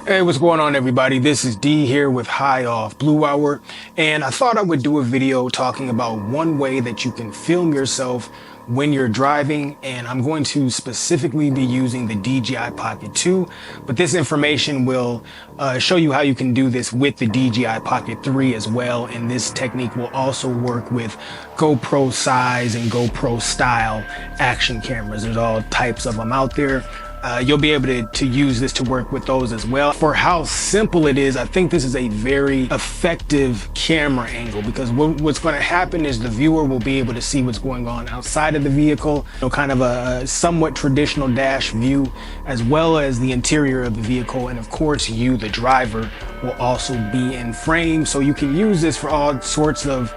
Hey, what's going on, everybody? This is D here with High Off Blue Hour, and I thought I would do a video talking about one way that you can film yourself when you're driving, and I'm going to specifically be using the DJI Pocket 2, but this information will show you how you can do this with the DJI Pocket 3 as well, and this technique will also work with GoPro size and GoPro style action cameras. There's all types of them out there. You'll be able to use this to work with those as well. For how simple it is, I think this is a very effective camera angle, because what's going to happen is the viewer will be able to see what's going on outside of the vehicle, kind of a somewhat traditional dash view, as well as the interior of the vehicle. And of course, you, the driver, will also be in frame. So you can use this for all sorts of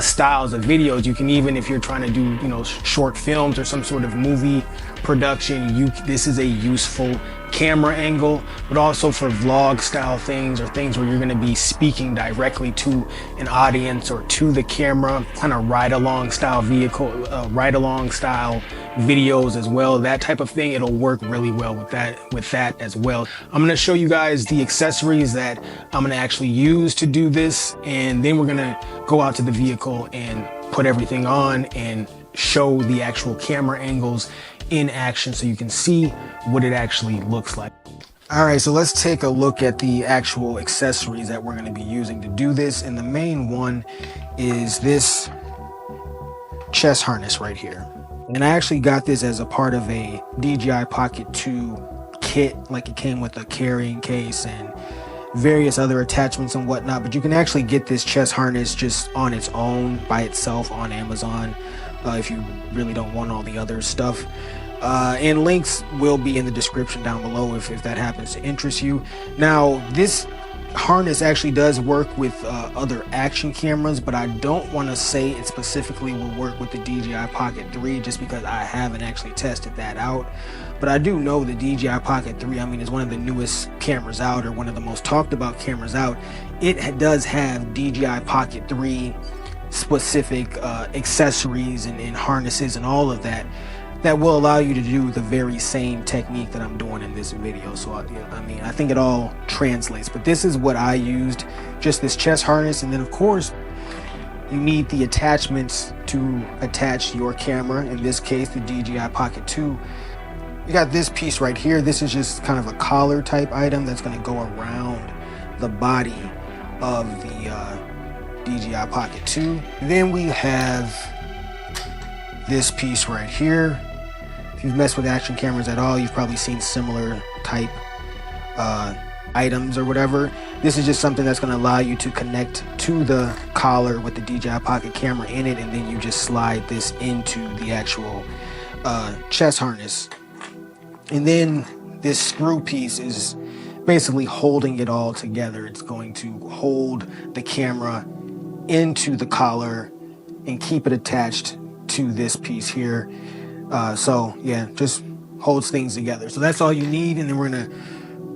styles of videos. You can even, if you're trying to do, short films or some sort of movie production, this is a useful camera angle. But also for vlog style things, or things where you're going to be speaking directly to an audience or to the camera, kind of ride along style videos as well, that type of thing, it'll work really well with that as well. I'm going to show you guys the accessories that I'm going to actually use to do this, and then we're going to go out to the vehicle and put everything on and show the actual camera angles in action so you can see what it actually looks like. All right, so let's take a look at the actual accessories that we're going to be using to do this, and the main one is this chest harness right here. And I actually got this as a part of a DJI Pocket 2 kit, like it came with a carrying case and various other attachments and whatnot, but you can actually get this chest harness just on its own by itself on Amazon if you really don't want all the other stuff. And links will be in the description down below if that happens to interest you. Now, this harness actually does work with other action cameras, but I don't want to say it specifically will work with the DJI Pocket 3 just because I haven't actually tested that out. But I do know the DJI Pocket 3, is one of the newest cameras out, or one of the most talked about cameras out. It does have DJI Pocket 3 specific accessories and harnesses and all of that will allow you to do the very same technique that I'm doing in this video. So I think it all translates, but this is what I used, just this chest harness. And then of course you need the attachments to attach your camera, in this case the DJI Pocket 2. You got this piece right here. This is just kind of a collar type item that's going to go around the body of the DJI Pocket 2. Then we have this piece right here. If you've messed with action cameras at all, you've probably seen similar type items or whatever. This is just something that's going to allow you to connect to the collar with the DJI Pocket camera in it, and then you just slide this into the actual chest harness. And then this screw piece is basically holding it all together. It's going to hold the camera into the collar and keep it attached to this piece here. So yeah, just holds things together. So that's all you need, and then we're gonna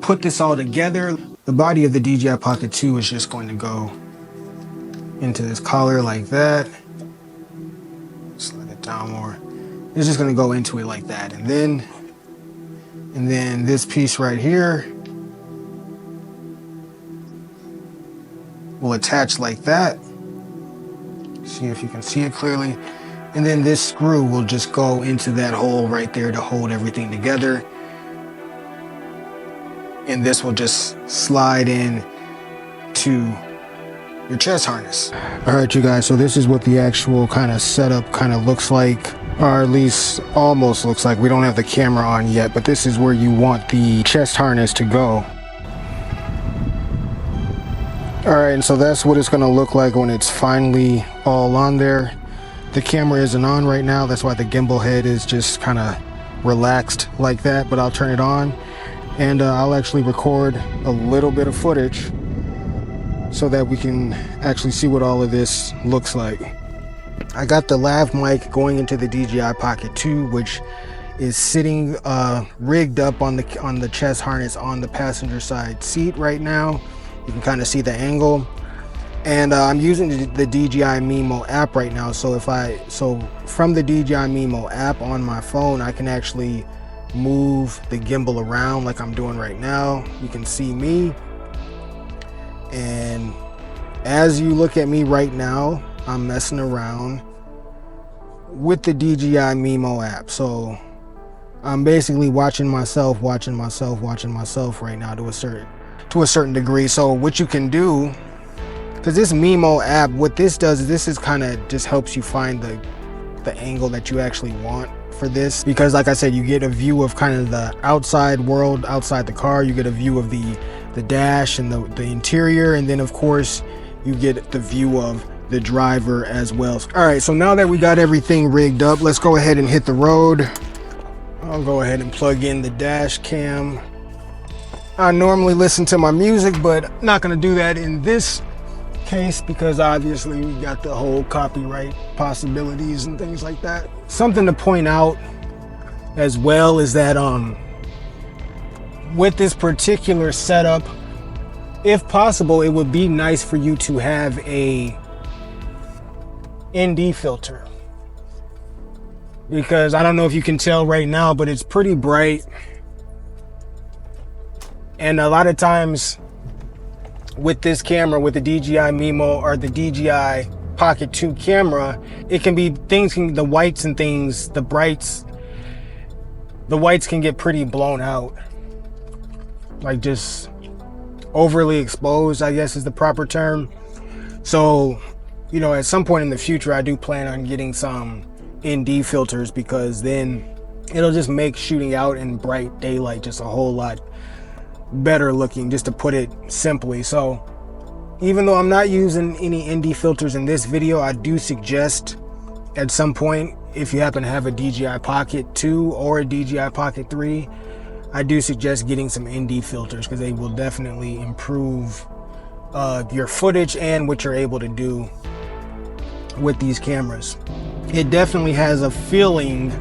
put this all together. The body of the DJI Pocket 2 is just going to go into this collar like that. Slide it down more. It's just gonna go into it like that, and then this piece right here will attach like that. See if you can see it clearly. And then this screw will just go into that hole right there to hold everything together. And this will just slide in to your chest harness. All right, you guys, so this is what the actual kind of setup kind of looks like, or at least almost looks like. We don't have the camera on yet, but this is where you want the chest harness to go. All right, and so that's what it's going to look like when it's finally all on there. The camera isn't on right now, that's why the gimbal head is just kind of relaxed like that, but I'll turn it on, and I'll actually record a little bit of footage so that we can actually see what all of this looks like. I got the lav mic going into the DJI Pocket 2, which is sitting rigged up on the chest harness on the passenger side seat right now. You can kind of see the angle. And I'm using the DJI Mimo app right now. So from the DJI Mimo app on my phone, I can actually move the gimbal around like I'm doing right now. You can see me, and as you look at me right now, I'm messing around with the DJI Mimo app. So I'm basically watching myself right now to a certain degree. So what you can do, because this Mimo app, what this does is this is kind of just helps you find the angle that you actually want for this, because like I said, you get a view of kind of the outside world, outside the car. You get a view of the dash and the interior, and then of course you get the view of the driver as well. All right, so now that we got everything rigged up, let's go ahead and hit the road. I'll go ahead and plug in the dash cam. I normally listen to my music, but not gonna do that in this case because obviously we got the whole copyright possibilities and things like that. Something to point out as well is that with this particular setup, if possible, it would be nice for you to have a ND filter, because I don't know if you can tell right now, but it's pretty bright, and a lot of times with this camera, with the DJI Mimo or the DJI Pocket 2 camera, it can be the whites and things, the whites can get pretty blown out, like just overly exposed, I guess is the proper term. So, you know, at some point in the future, I do plan on getting some ND filters, because then it'll just make shooting out in bright daylight just a whole lot better looking, just to put it simply. So even though I'm not using any ND filters in this video, I do suggest at some point, if you happen to have a DJI Pocket 2 or a DJI Pocket 3, I do suggest getting some ND filters, because they will definitely improve your footage and what you're able to do with these cameras. It definitely has a feeling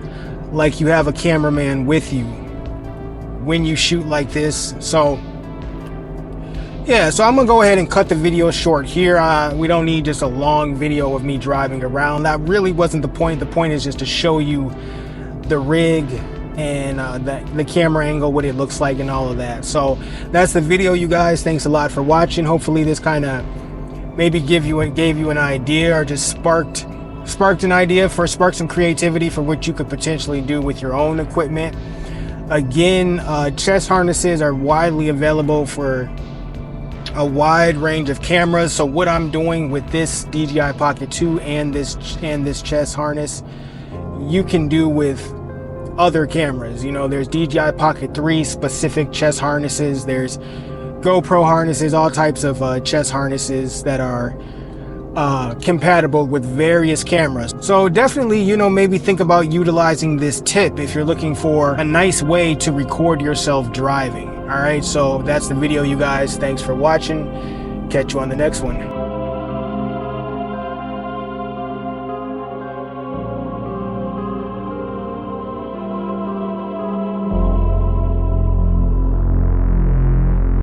like you have a cameraman with you when you shoot like this. So yeah, so I'm gonna go ahead and cut the video short here. We don't need just a long video of me driving around. That really wasn't the point. The point is just to show you the rig and the camera angle, what it looks like and all of that. So that's the video, you guys. Thanks a lot for watching. Hopefully this kind of maybe gave you an idea, or just sparked an idea, sparked some creativity for what you could potentially do with your own equipment. Again, chest harnesses are widely available for a wide range of cameras. So what I'm doing with this DJI Pocket 2 and this chest harness, you can do with other cameras. You know, there's DJI Pocket 3 specific chest harnesses, there's GoPro harnesses, all types of chest harnesses that are compatible with various cameras. So definitely, you know, maybe think about utilizing this tip if you're looking for a nice way to record yourself driving. All right, so that's the video, you guys. Thanks for watching. Catch you on the next one.